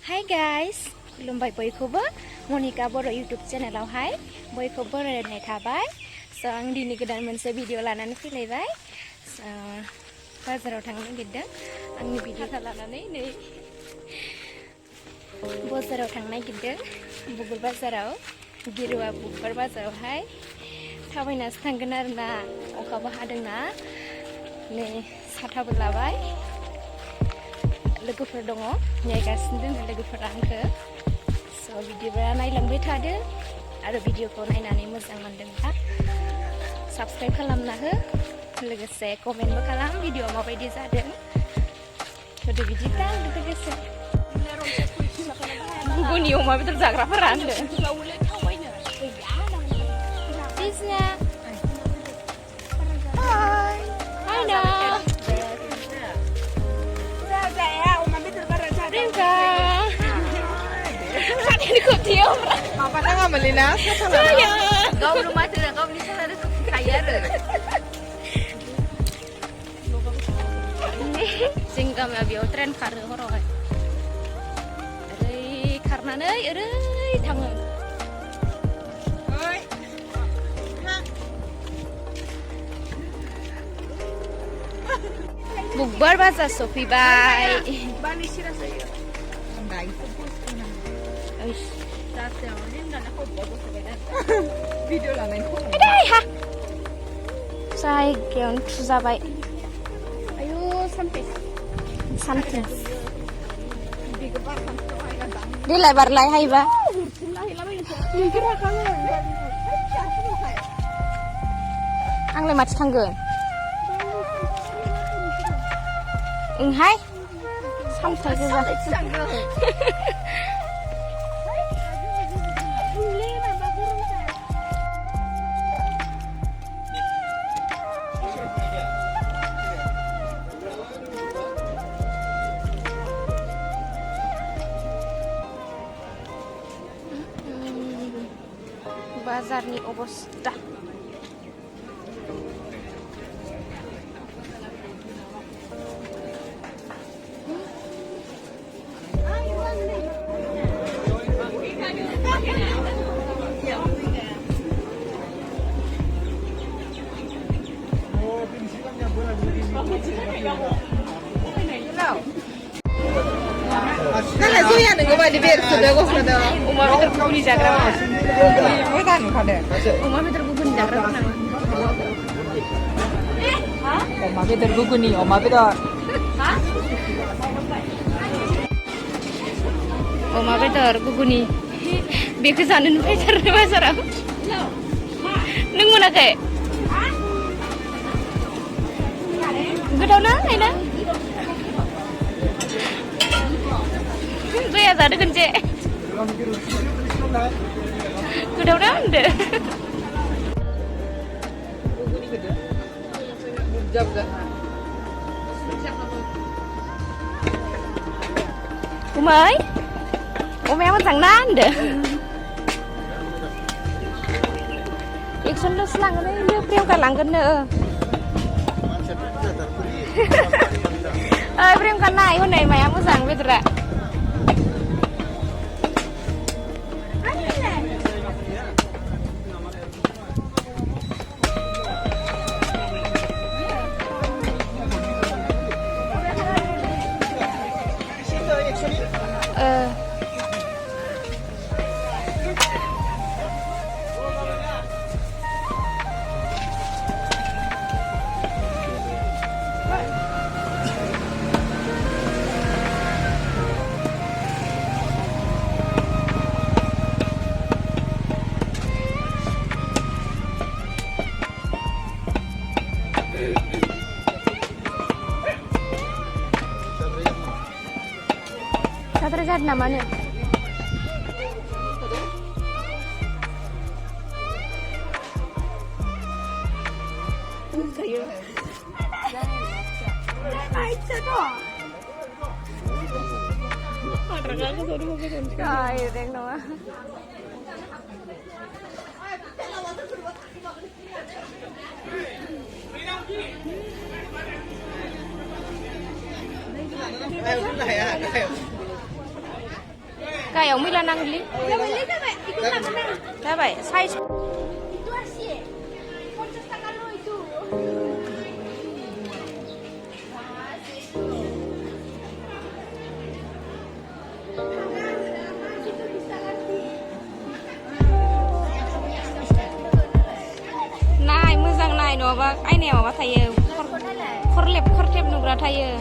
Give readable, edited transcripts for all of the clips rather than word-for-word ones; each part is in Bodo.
Hi guys, खुलुमबाय बयखौबो मनिका बर' YouTube चेनेलावहाय बयखौबो बरायनाय थाबाय। स' आं दिनै गोदान मोनसे भिडिअ लानानै फैलायबाय। बाजाराव थांनो नागिरदों आंनि भिडिअखौ लानानै नै बाजाराव थांनो नागिरदों बुगुर बाजाराव गिरुवा बुगुर बाजारावहाय थाबायनासो थांगोन आरोना अखाबो हादोंना नै साथाबो लाबाय लोगोफोर दङ नेगासिनो दोङो लोगोफोरा आंखौ स' बिदिबा नायलांबाय थादो आरो भिडिअखौ नायनानै मोजां मोनदोंबा साबस्क्राइब खालामना हो लोगोसे कमेन्टबो खालाम भिडिअआ माबायदि जादों होदो बिदिब्ला लोगोसे गुगुनि अमा बेदर जाग्राफोरा होनदों Apa nggak Melina? Kau belum mati dah, kau beli salah ada kaya ada. Singkam ya biar tren kar horor. Karena nih, tangan. Bukber bazar Sophie bye. Bani sih rasanya. Andai. Video lah main phone. Ada ha. Saya kian susah baik. Ayo sampai. Sampai. Dia lebar lagi hai ba. Ang lemat tangga. Hai. Sampai juga. Bazar ni obosda. Kalau tu yang dengan balik biar sudah kau sudah. Umar betul guguni jagra mana? Bukan kada. Umar betul guguni jagra mana? Oma bedor guguni, oma bedor. Umar betul guguni. Beku jalan pasar pasar. Neng mana ke? Gede na, ini. Gue ya tadi kunci. Udah deh. Umay, umay apa jangan deh. Iksan lu selang ini dia priam kalang kena. Priam kena, ini nih maya musang betul tak? Satha namanya. गायाव मैला नांगोलै जाबाय साइज नाय मोजां नाय नङाबा आयनाया माबा थायो खरलेब खरथेब नुग्रा थायो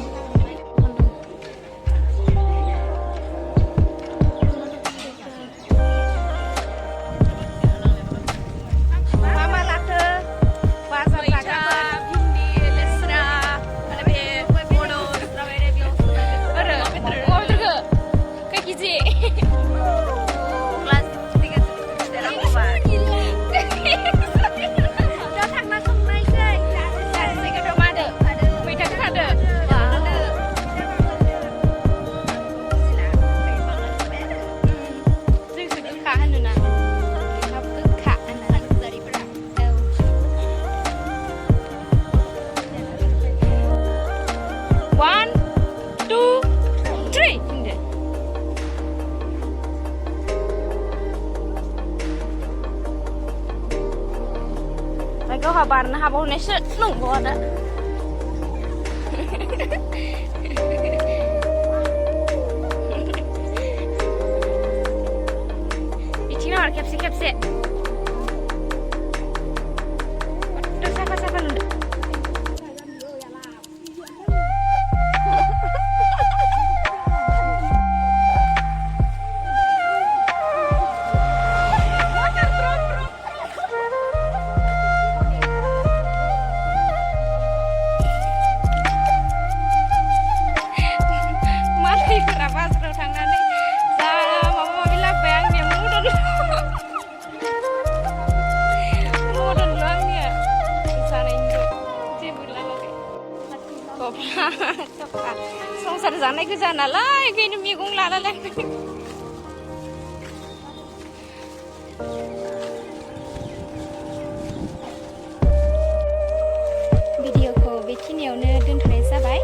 गावहा बारनो हाबावनायसो नंगौ आदा बिथिं आरो खेबसे खेबसे साफा साफा नुदों बाजाराव थांनानै जा माबा माबि लाबोबाय आंनिया मदनल' आंनिया जानायनिल' जेबो लाबोयाखै थफ्ला संसार जानाय गोजा नालाय ओंखायनो मैगं लाना लायबाय भिडिअखौ बेखिनियावनो दोनथ'नाय जाबाय